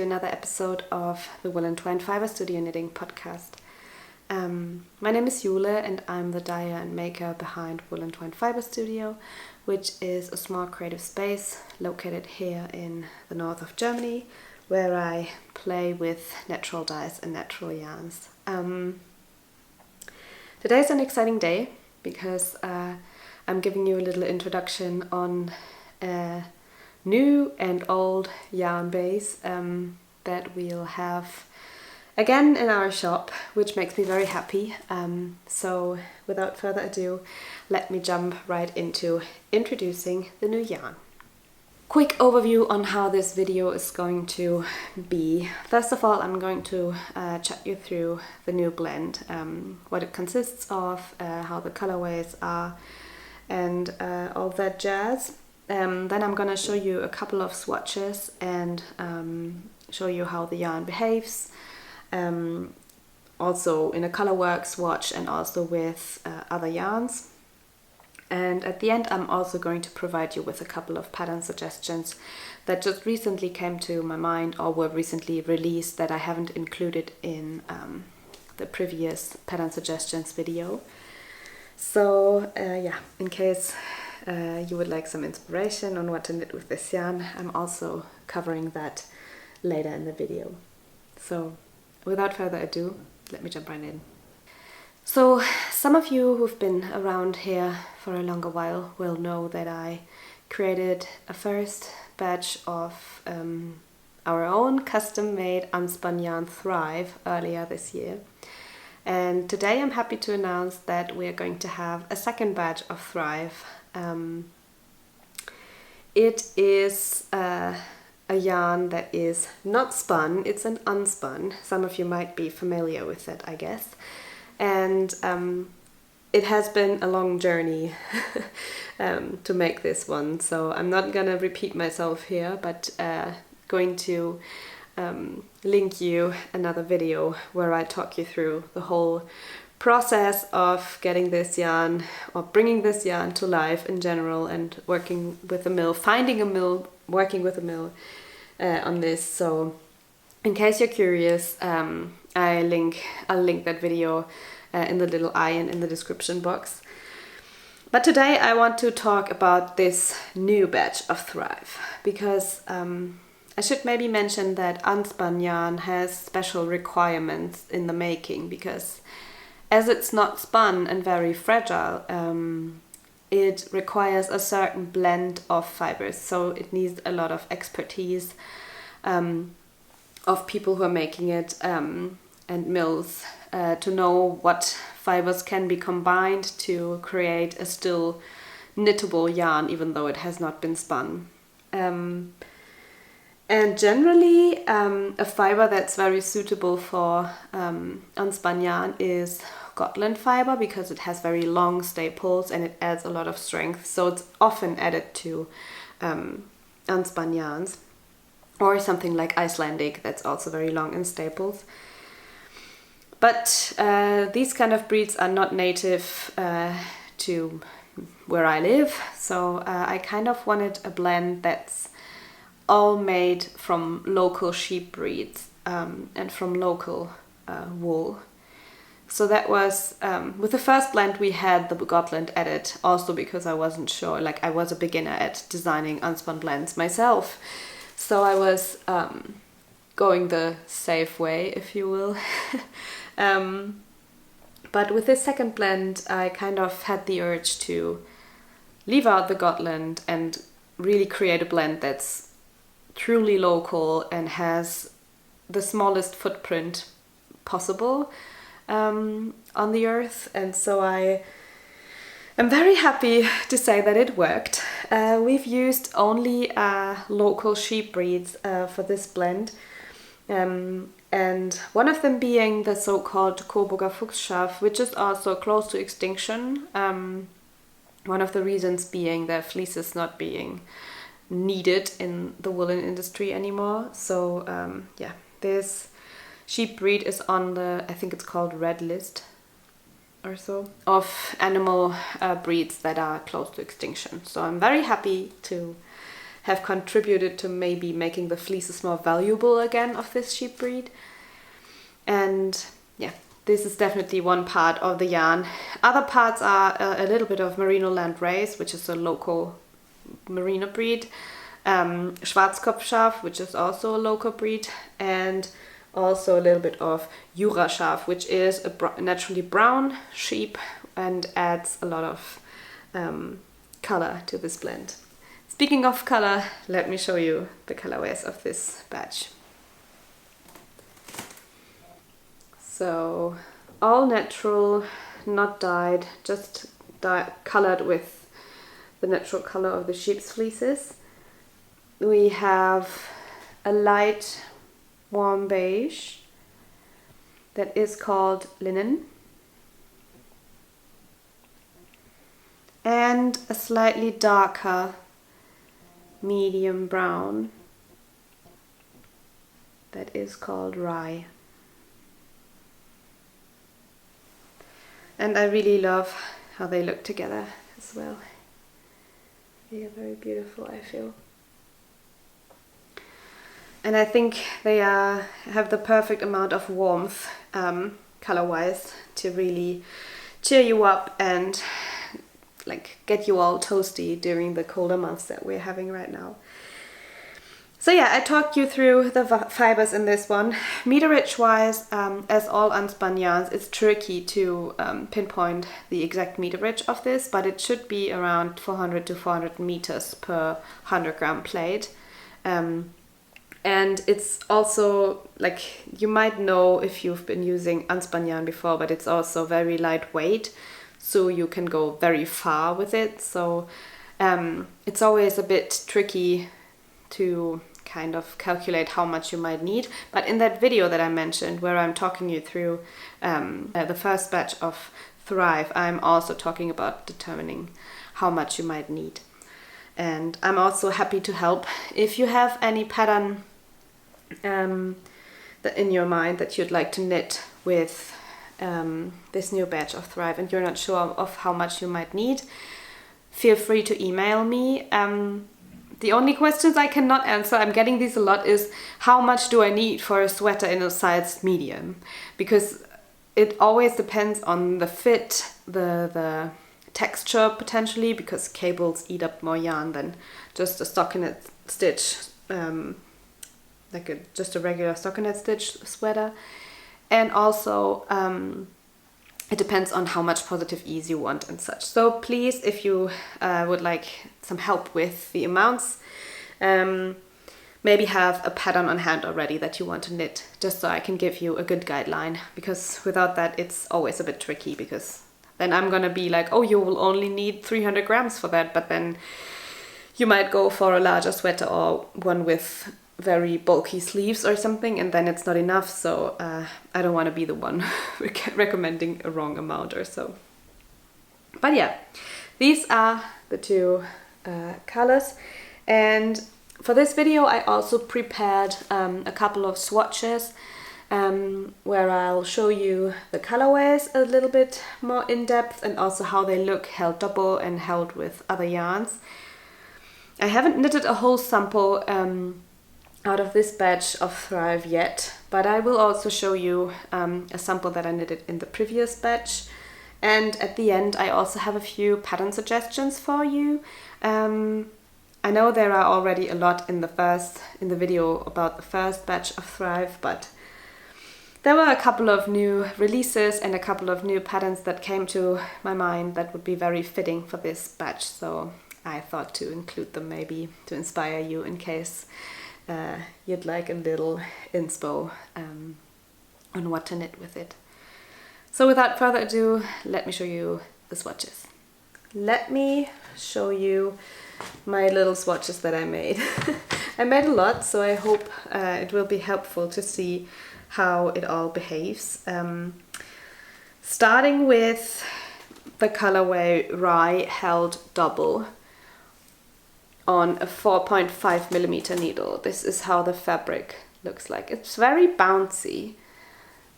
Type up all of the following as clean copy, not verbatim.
another episode of the Woollentwine Fibrestudio Knitting Podcast. My name is Jule and I'm the dyer and maker behind Woollentwine Fibrestudio, which is a small creative space located here in the north of Germany, where I play with natural dyes and natural yarns. Today is an exciting day because I'm giving you a little introduction on new and old yarn base that we'll have again in our shop, which makes me very happy. So without further ado, let me jump right into introducing the new yarn. Quick overview on how this video is going to be. First of all, I'm going to chat you through the new blend, what it consists of, how the colorways are, and all that jazz. Then I'm going to show you a couple of swatches and show you how the yarn behaves, also in a colorwork swatch and also with other yarns. And at the end I'm also going to provide you with a couple of pattern suggestions that just recently came to my mind or were recently released that I haven't included in the previous pattern suggestions video. So yeah, in case you would like some inspiration on what to knit with this yarn, I'm also covering that later in the video. So without further ado, let me jump right in. So some of you who've been around here for a longer while will know that I created a first batch of our own custom-made unspun yarn Thrive earlier this year. And today I'm happy to announce that we are going to have a second batch of Thrive. It is a yarn that is not spun, it's an unspun. Some of you might be familiar with it, I guess. And it has been a long journey to make this one, so I'm not gonna repeat myself here, but going to link you another video where I talk you through the whole process of getting this yarn or bringing this yarn to life in general and working with a mill, finding a mill, working with a mill on this. So in case you're curious, I'll link that video in the little eye and in the description box. But today I want to talk about this new batch of Thrive because I should maybe mention that unspun yarn has special requirements in the making because as it's not spun and very fragile, it requires a certain blend of fibers, so it needs a lot of expertise of people who are making it and mills to know what fibers can be combined to create a still knittable yarn even though it has not been spun. And generally a fiber that's very suitable for unspun yarn is Gotland fiber because it has very long staples and it adds a lot of strength, so it's often added to unspun yarns, or something like Icelandic that's also very long in staples. But these kind of breeds are not native to where I live, so I kind of wanted a blend that's all made from local sheep breeds and from local wool. So that was, with the first blend we had the Gotland added, also because I wasn't sure, like I was a beginner at designing unspun blends myself. So I was going the safe way, if you will. But with this second blend I kind of had the urge to leave out the Gotland and really create a blend that's truly local and has the smallest footprint possible on the earth. And so I am very happy to say that it worked. We've used only local sheep breeds for this blend, and one of them being the so-called Coburger Fuchsschaf, which is also close to extinction. One of the reasons being their fleeces not being needed in the woolen industry anymore. So yeah, this sheep breed is on the, I think it's called red list or so, of animal breeds that are close to extinction. So I'm very happy to have contributed to maybe making the fleeces more valuable again of this sheep breed. And yeah, this is definitely one part of the yarn. Other parts are a little bit of Merino Landrace, which is a local merino breed, Schwarzkopfschaf, which is also a local breed, and also a little bit of Jura-Schaf, which is a naturally brown sheep and adds a lot of color to this blend. Speaking of color, let me show you the colorways of this batch. So all natural, not dyed, just colored with the natural color of the sheep's fleeces. We have a light warm beige that is called linen, and a slightly darker medium brown that is called rye. And I really love how they look together as well. They are very beautiful, I feel. And I think they have the perfect amount of warmth color-wise to really cheer you up and like get you all toasty during the colder months that we're having right now. So yeah, I talked you through the fibers in this one. Meterage wise, as all unspun yarns, it's tricky to pinpoint the exact meterage of this, but it should be around 400 to 400 meters per 100 gram plate. And it's also, like, you might know if you've been using unspun yarn before, but it's also very lightweight, so you can go very far with it. So it's always a bit tricky to kind of calculate how much you might need. But in that video that I mentioned, where I'm talking you through the first batch of Thrive, I'm also talking about determining how much you might need. And I'm also happy to help if you have any pattern that in your mind that you'd like to knit with this new batch of Thrive and you're not sure of how much you might need. Feel free to email me. The only questions I cannot answer, I'm getting these a lot, is how much do I need for a sweater in a size medium? Because it always depends on the fit, the texture potentially, because cables eat up more yarn than just a stockinette stitch, just a regular stockinette stitch sweater. And also it depends on how much positive ease you want and such. So please, if you would like some help with the amounts, maybe have a pattern on hand already that you want to knit, just so I can give you a good guideline, because without that it's always a bit tricky, because then I'm gonna be like, oh, you will only need 300 grams for that, but then you might go for a larger sweater or one with very bulky sleeves or something, and then it's not enough. So I don't want to be the one recommending a wrong amount or so. But yeah, these are the two colors. And for this video I also prepared a couple of swatches where I'll show you the colorways a little bit more in depth, and also how they look held double and held with other yarns. I haven't knitted a whole sample out of this batch of Thrive yet, but I will also show you a sample that I knitted in the previous batch. And at the end I also have a few pattern suggestions for you. I know there are already a lot in the video about the first batch of Thrive, but there were a couple of new releases and a couple of new patterns that came to my mind that would be very fitting for this batch, so I thought to include them, maybe to inspire you in case you'd like a little inspo on what to knit with it. So without further ado, let me show you the swatches. Let me show you my little swatches that I made. I made a lot, so I hope it will be helpful to see how it all behaves. Starting with the colorway Rye held double on a 4.5 millimeter needle. This is how the fabric looks like. It's very bouncy,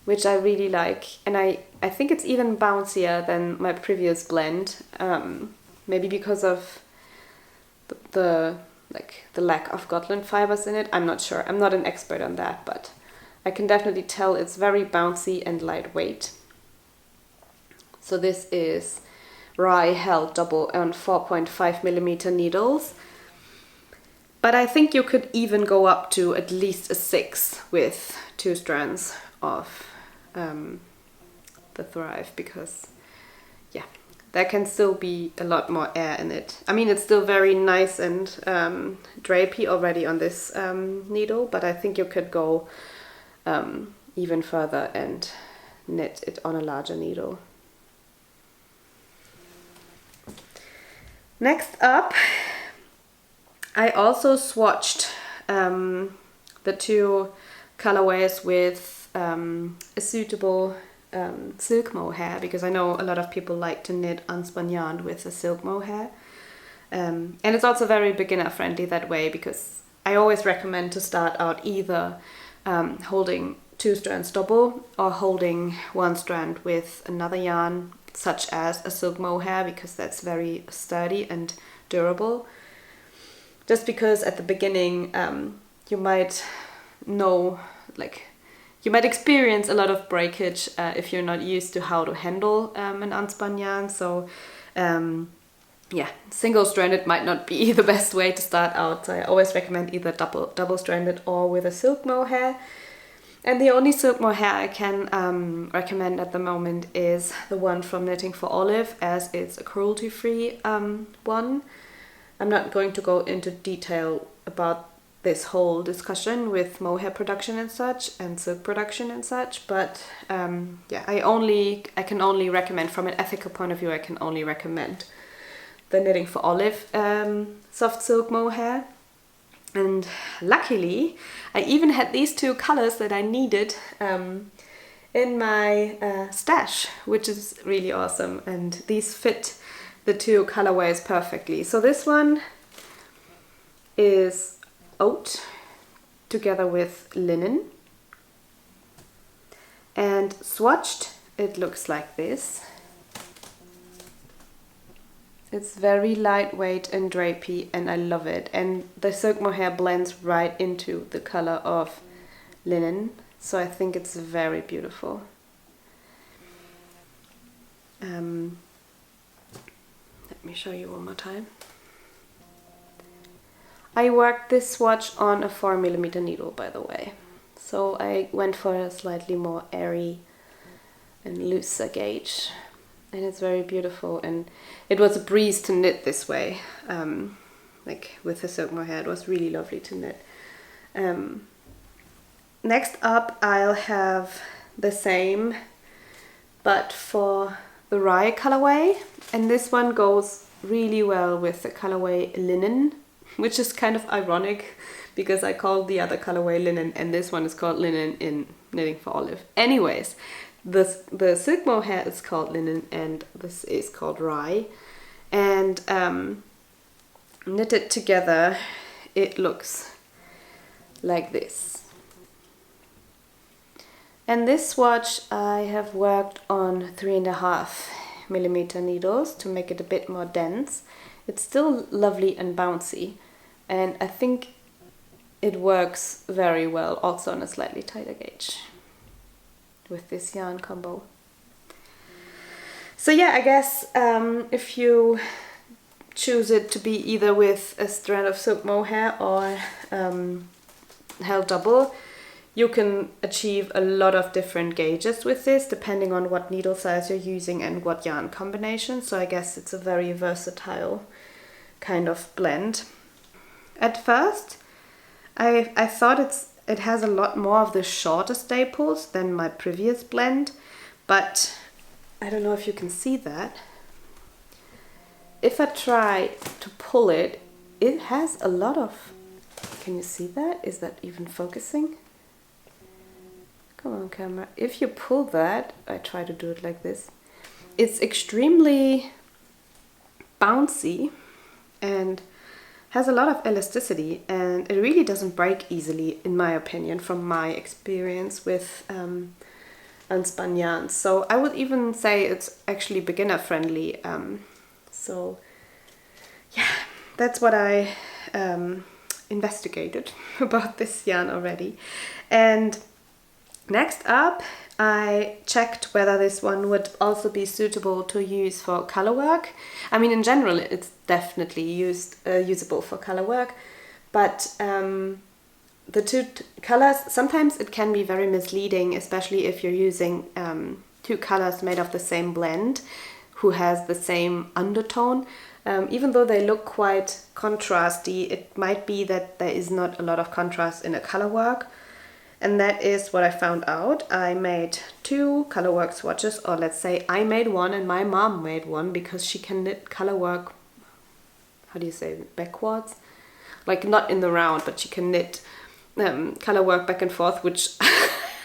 which I really like, and I think it's even bouncier than my previous blend, maybe because of the like the lack of Gotland fibers in it. I'm not sure. I'm not an expert on that, but I can definitely tell it's very bouncy and lightweight. So this is rye held double on 4.5 millimeter needles. But I think you could even go up to at least a 6 with 2 strands of the Thrive, because yeah, there can still be a lot more air in it. I mean, it's still very nice and drapey already on this needle, but I think you could go even further and knit it on a larger needle. Next up, I also swatched the 2 colorways with a suitable silk mohair, because I know a lot of people like to knit unspun yarn with a silk mohair. And it's also very beginner friendly that way, because I always recommend to start out either holding 2 strands double or holding 1 strand with another yarn, such as a silk mohair, because that's very sturdy and durable. Just because at the beginning you might you might experience a lot of breakage if you're not used to how to handle an unspun yarn. So yeah, single-stranded might not be the best way to start out. So I always recommend either double-stranded or with a silk mohair. And the only silk mohair I can recommend at the moment is the one from Knitting for Olive, as it's a cruelty-free one. I'm not going to go into detail about this whole discussion with mohair production and such, and silk production and such, but yeah, I can only recommend, from an ethical point of view, I can only recommend the Knitting for Olive soft silk mohair. And luckily, I even had these 2 colors that I needed in my stash, which is really awesome, and these fit the 2 colorways perfectly. So this one is oat together with linen, and swatched it looks like this. It's very lightweight and drapey, and I love it, and the silk mohair blends right into the color of linen, so I think it's very beautiful. Let me show you one more time. I worked this swatch on a 4 millimeter needle, by the way, so I went for a slightly more airy and looser gauge, and it's very beautiful, and it was a breeze to knit this way, like with the silk mohair. It was really lovely to knit. Next up, I'll have the same, but for the rye colorway, and this one goes really well with the colorway linen, which is kind of ironic because I called the other colorway linen and this one is called linen in Knitting for Olive. Anyways, the silk mohair is called linen and this is called rye, and knitted together it looks like this. And this swatch I have worked on 3.5 millimeter needles to make it a bit more dense. It's still lovely and bouncy, and I think it works very well also on a slightly tighter gauge with this yarn combo. So yeah, I guess if you choose it to be either with a strand of silk mohair or held double, you can achieve a lot of different gauges with this, depending on what needle size you're using and what yarn combination. So I guess it's a very versatile kind of blend. At first, I thought it has a lot more of the shorter staples than my previous blend, but I don't know if you can see that. If I try to pull it, it has a lot of... Can you see that? Is that even focusing? Come on, camera. If you pull that, I try to do it like this. It's extremely bouncy and has a lot of elasticity, and it really doesn't break easily, in my opinion, from my experience with unspun yarns. So I would even say it's actually beginner friendly. So yeah, that's what I investigated about this yarn already. And next up, I checked whether this one would also be suitable to use for color work. I mean, in general, it's definitely usable for color work, but the two colors, sometimes it can be very misleading, especially if you're using two colors made of the same blend, who has the same undertone. Even though they look quite contrasty, it might be that there is not a lot of contrast in a color work. And that is what I found out. I made two color work swatches, or let's say I made one and my mom made one, because she can knit color work, how do you say, backwards? Like not in the round, but she can knit color work back and forth, which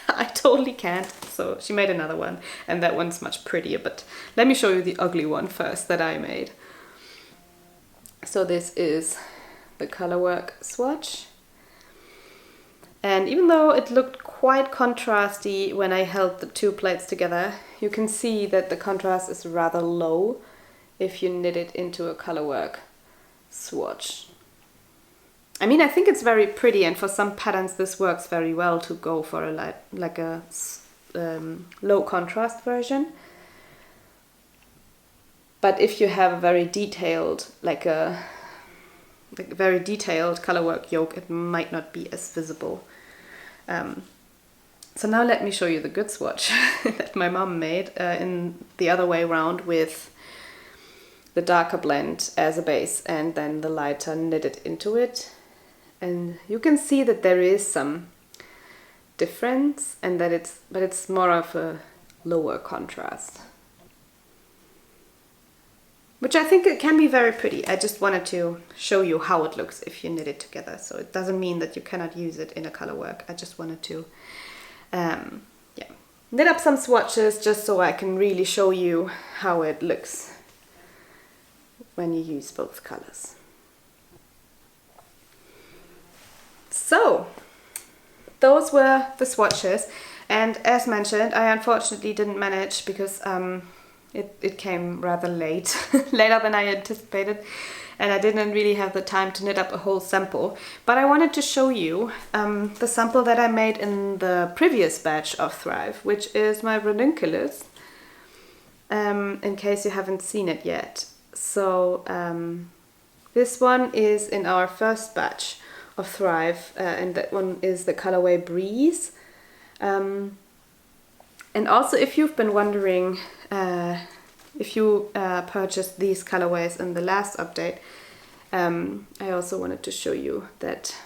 I totally can't. So she made another one, and that one's much prettier. But let me show you the ugly one first that I made. So this is the color work swatch. And even though it looked quite contrasty when I held the two plates together, you can see that the contrast is rather low if you knit it into a color work swatch. I mean, I think it's very pretty, and for some patterns this works very well to go for a like a low contrast version. But if you have a very detailed, like a very detailed color work yoke, it might not be as visible. So now let me show you the good swatch that my mom made in the other way around, with the darker blend as a base and then the lighter knitted into it. And you can see that there is some difference, and that it's more of a lower contrast, which I think it can be very pretty. I just wanted to show you how it looks if you knit it together. So it doesn't mean that you cannot use it in a color work. I just wanted to knit up some swatches just so I can really show you how it looks when you use both colors. So those were the swatches, and as mentioned, I unfortunately didn't manage, because it came rather late, later than I anticipated, and I didn't really have the time to knit up a whole sample. But I wanted to show you the sample that I made in the previous batch of Thrive, which is my ranunculus, in case you haven't seen it yet. So this one is in our first batch of Thrive, and that one is the colorway Breeze. And also, if you've been wondering if you purchased these colorways in the last update, I also wanted to show you that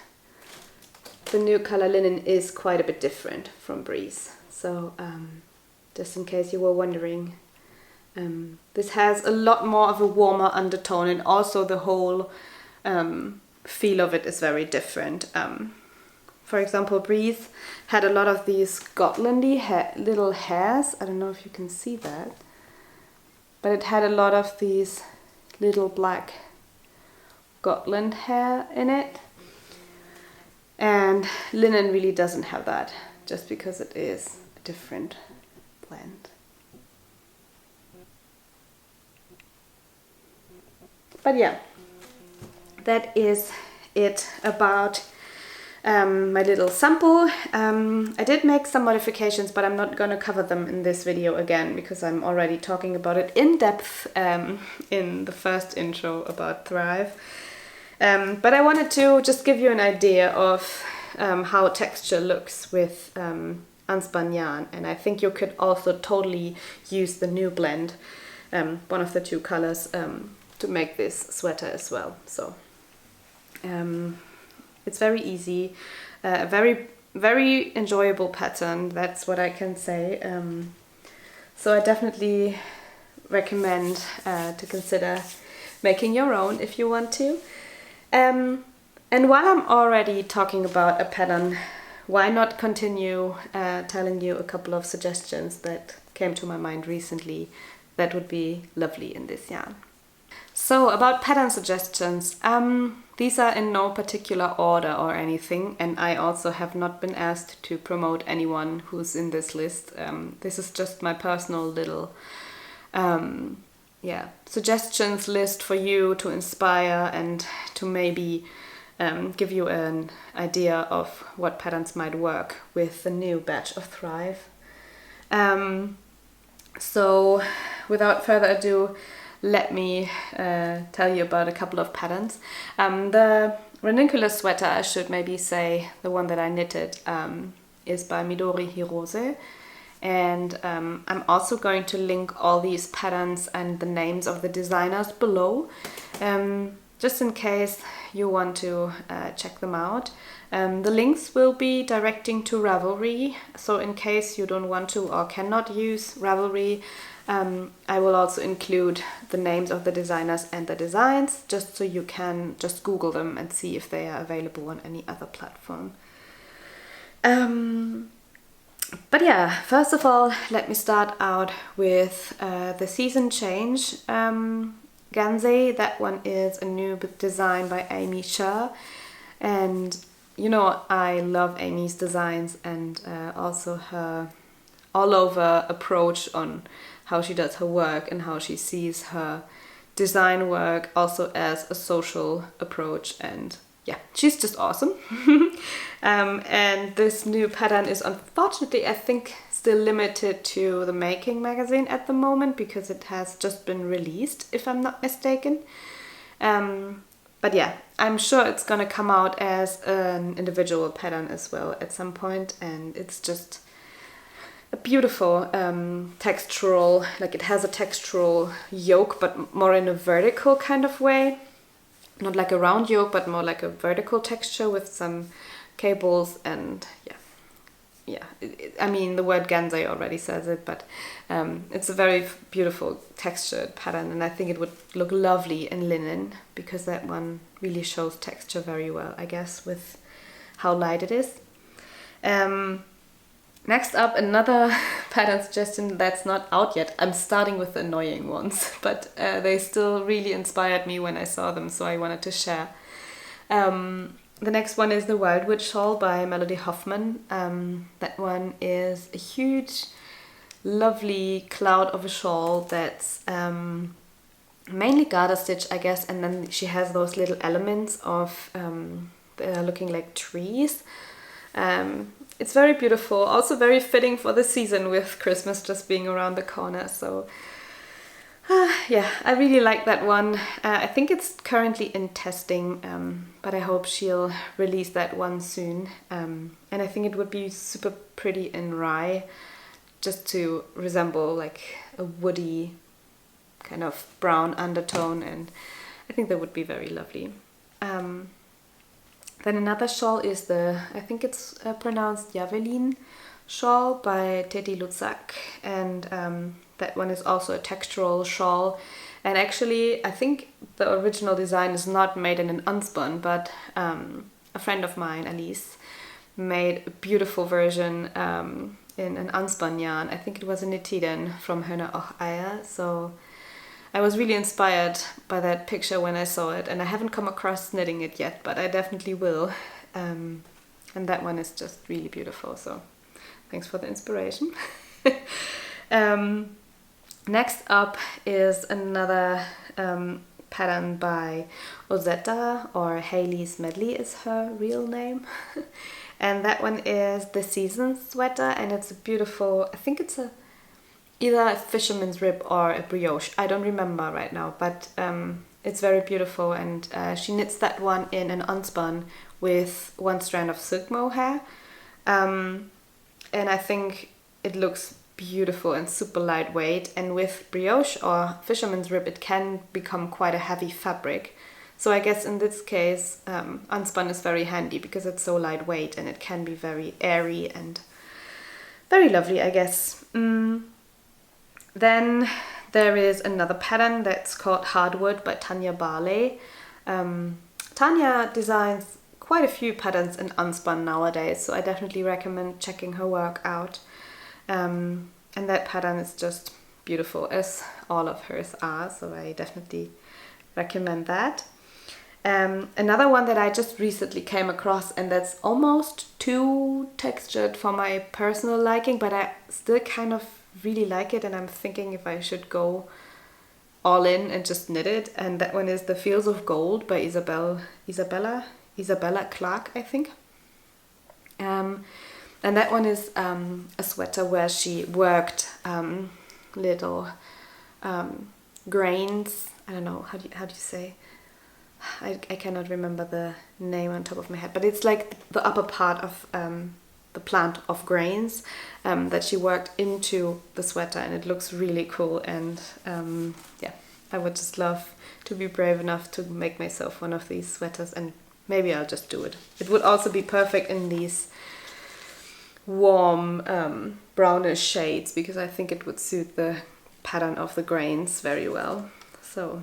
the new color linen is quite a bit different from Breeze. So just in case you were wondering, this has a lot more of a warmer undertone, and also the whole feel of it is very different. For example, Breeze had a lot of these Gotlandy little hairs. I don't know if you can see that, but it had a lot of these little black Gotland hair in it. And linen really doesn't have that, just because it is a different blend. But yeah, that is it about my little sample. I did make some modifications, but I'm not going to cover them in this video again, because I'm already talking about it in depth in the first intro about Thrive. But I wanted to just give you an idea of how texture looks with unspun yarn, and I think you could also totally use the new blend, one of the two colors, to make this sweater as well. So it's very easy, a very enjoyable pattern, that's what I can say. So I definitely recommend to consider making your own if you want to. And while I'm already talking about a pattern, why not continue telling you a couple of suggestions that came to my mind recently that would be lovely in this yarn. So about pattern suggestions, these are in no particular order or anything, and I also have not been asked to promote anyone who's in this list. This is just my personal little suggestions list for you to inspire and to maybe give you an idea of what patterns might work with the new batch of Thrive. So without further ado, let me tell you about a couple of patterns. The ranunculus sweater, I should maybe say, the one that I knitted, is by Midori Hirose. And I'm also going to link all these patterns and the names of the designers below, just in case you want to check them out. The links will be directing to Ravelry, so in case you don't want to or cannot use Ravelry, I will also include the names of the designers and the designs, just so you can just Google them and see if they are available on any other platform. But yeah, first of all, let me start out with the season change Gansei. That one is a new design by Amy Sher, and you know I love Amy's designs and also her all-over approach on how she does her work and how she sees her design work also as a social approach, and yeah, she's just awesome. And this new pattern is unfortunately, I think, still limited to the Making magazine at the moment because it has just been released, if I'm not mistaken. But yeah, I'm sure it's gonna come out as an individual pattern as well at some point, and it's just a beautiful textural, like it has a textural yoke, but more in a vertical kind of way. Not like a round yoke, but more like a vertical texture with some cables, and yeah. I mean, the word Gansei already says it, but it's a very beautiful textured pattern, and I think it would look lovely in linen because that one really shows texture very well, I guess, with how light it is. Next up, another pattern suggestion that's not out yet. I'm starting with the annoying ones, but they still really inspired me when I saw them, so I wanted to share. The next one is the Wildwood Shawl by Melody Hoffmann. That one is a huge, lovely cloud of a shawl that's mainly garter stitch, I guess, and then she has those little elements of looking like trees. It's very beautiful, also very fitting for the season with Christmas just being around the corner. So yeah, I really like that one. I think it's currently in testing, but I hope she'll release that one soon. And I think it would be super pretty in rye, just to resemble like a woody kind of brown undertone, and I think that would be very lovely. Then another shawl is I think it's pronounced Javelin shawl by Teti Lutzak, and that one is also a textural shawl. And actually, I think the original design is not made in an unspun, but a friend of mine, Alice, made a beautiful version in an unspun yarn. I think it was a Nitiden from Höna och Eier, so I was really inspired by that picture when I saw it, and I haven't come across knitting it yet, but I definitely will. And that one is just really beautiful, so thanks for the inspiration. Next up is another pattern by Ozetta, or Hayley's Medley is her real name. And that one is the Season Sweater, and it's a beautiful, I think it's either a fisherman's rib or a brioche. I don't remember right now, but it's very beautiful, and she knits that one in an unspun with one strand of silk mohair. And I think it looks beautiful and super lightweight, and with brioche or fisherman's rib it can become quite a heavy fabric. So I guess in this case unspun is very handy because it's so lightweight and it can be very airy and very lovely, I guess. Then there is another pattern that's called Hardwood by Tanya Barley. Tanya designs quite a few patterns in unspun nowadays, so I definitely recommend checking her work out. And that pattern is just beautiful, as all of hers are, so I definitely recommend that. Another one that I just recently came across, and that's almost too textured for my personal liking, but I still kind of really like it, and I'm thinking if I should go all in and just knit it, and that one is The Fields of Gold by Isabella Isabella Clark, I think. And that one is a sweater where she worked little grains. I don't know, how do you say? I cannot remember the name on top of my head, but it's like the upper part of the plant of grains that she worked into the sweater, and it looks really cool. And yeah, I would just love to be brave enough to make myself one of these sweaters, and maybe I'll just do it. It would also be perfect in these warm brownish shades, because I think it would suit the pattern of the grains very well. So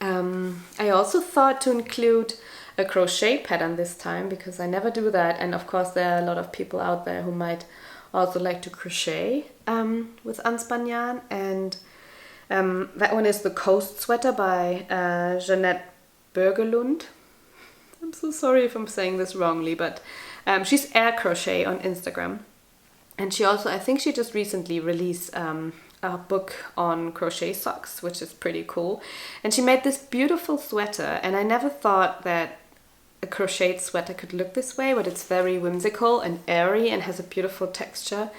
I also thought to include a crochet pattern this time, because I never do that, and of course there are a lot of people out there who might also like to crochet with unspun yarn. And that one is the Coast Sweater by Jeanette Bergelund. I'm so sorry if I'm saying this wrongly, but she's Air Crochet on Instagram, and she also, I think she just recently released a book on crochet socks, which is pretty cool. And she made this beautiful sweater, and I never thought that a crocheted sweater could look this way, but it's very whimsical and airy and has a beautiful texture.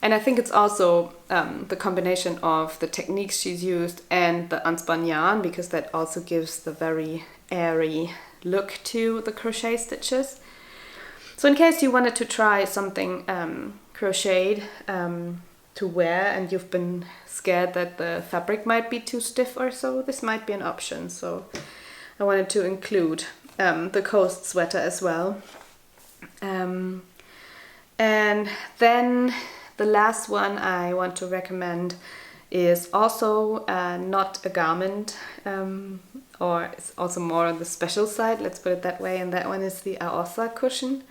And I think it's also the combination of the techniques she's used and the unspun yarn, because that also gives the very airy look to the crochet stitches. So in case you wanted to try something crocheted to wear, and you've been scared that the fabric might be too stiff or so, this might be an option. So I wanted to include the Coast Sweater as well. And then the last one I want to recommend is also not a garment, or it's also more on the special side, let's put it that way, and that one is the Aosa cushion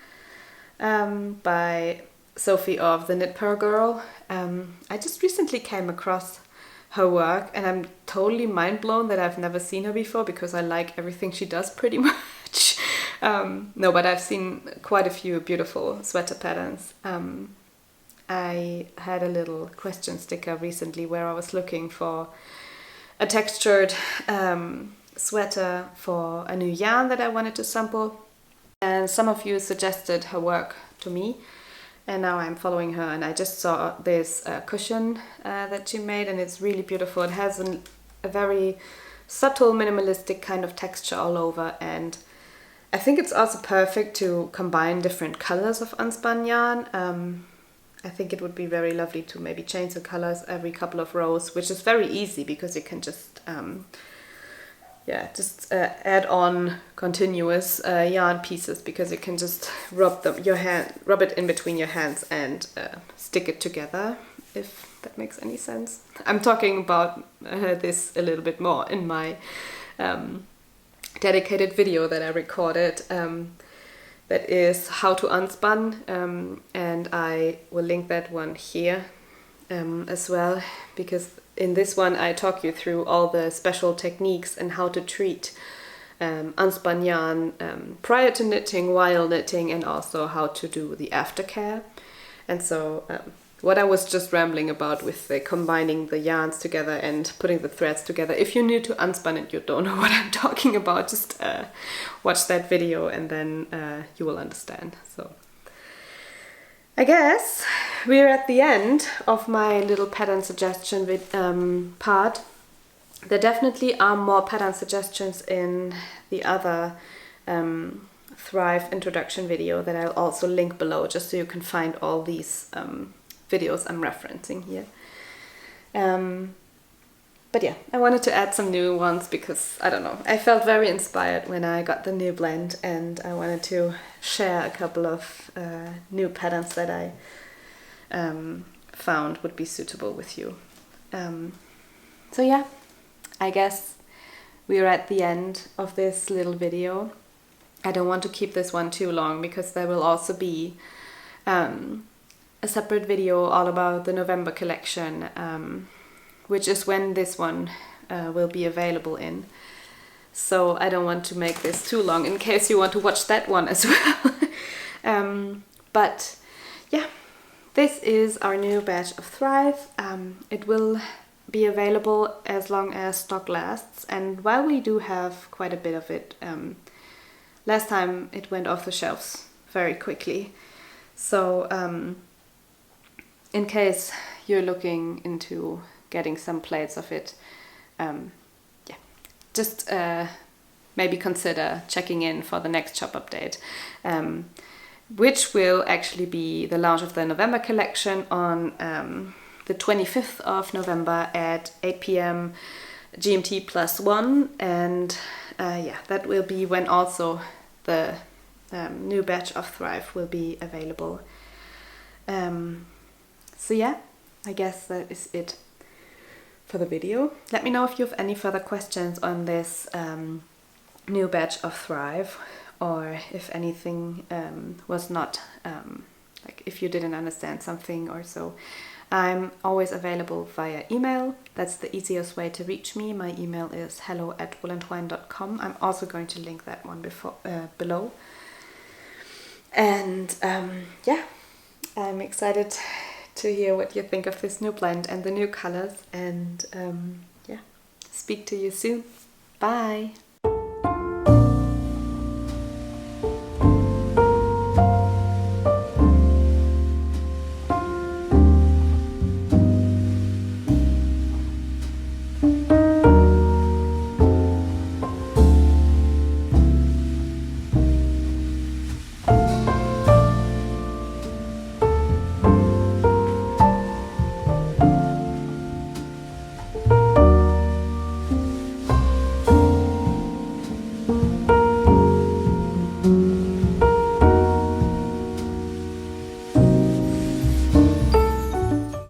by Sophie of the Knit Pearl Girl. I just recently came across her work, and I'm totally mind blown that I've never seen her before, because I like everything she does pretty much. No, but I've seen quite a few beautiful sweater patterns. I had a little question sticker recently where I was looking for a textured sweater for a new yarn that I wanted to sample, and some of you suggested her work to me. And now I'm following her, and I just saw this cushion that she made, and it's really beautiful. It has a very subtle minimalistic kind of texture all over, and I think it's also perfect to combine different colors of unspun yarn. I think it would be very lovely to maybe change the colors every couple of rows, which is very easy because you can just add on continuous yarn pieces, because you can just rub it in between your hands and stick it together, if that makes any sense. I'm talking about this a little bit more in my dedicated video that I recorded, that is how to unspun, and I will link that one here as well, because in this one I talk you through all the special techniques and how to treat unspun yarn prior to knitting, while knitting, and also how to do the aftercare. And so what I was just rambling about with the combining the yarns together and putting the threads together, if you're new to unspun and you don't know what I'm talking about, just watch that video and then you will understand. So I guess we're at the end of my little pattern suggestion part. There definitely are more pattern suggestions in the other Thrive introduction video that I'll also link below, just so you can find all these videos I'm referencing here. But yeah, I wanted to add some new ones because, I don't know, I felt very inspired when I got the new blend, and I wanted to share a couple of new patterns that I found would be suitable with you. So yeah, I guess we're at the end of this little video. I don't want to keep this one too long, because there will also be a separate video all about the November collection, which is when this one will be available in. So I don't want to make this too long in case you want to watch that one as well. But yeah, this is our new batch of Thrive. It will be available as long as stock lasts, and while we do have quite a bit of it, last time it went off the shelves very quickly. So in case you're looking into getting some plates of it, yeah, just maybe consider checking in for the next shop update, which will actually be the launch of the November collection on the 25th of November at 8 p.m. GMT +1, and yeah, that will be when also the new batch of Thrive will be available. So yeah, I guess that is it for the video. Let me know if you have any further questions on this new batch of Thrive, or if anything was not, like if you didn't understand something or so. I'm always available via email. That's the easiest way to reach me. My email is hello@woollentwine.com. I'm also going to link that one below. And yeah, I'm excited to hear what you think of this new blend and the new colors. And yeah, speak to you soon. Bye!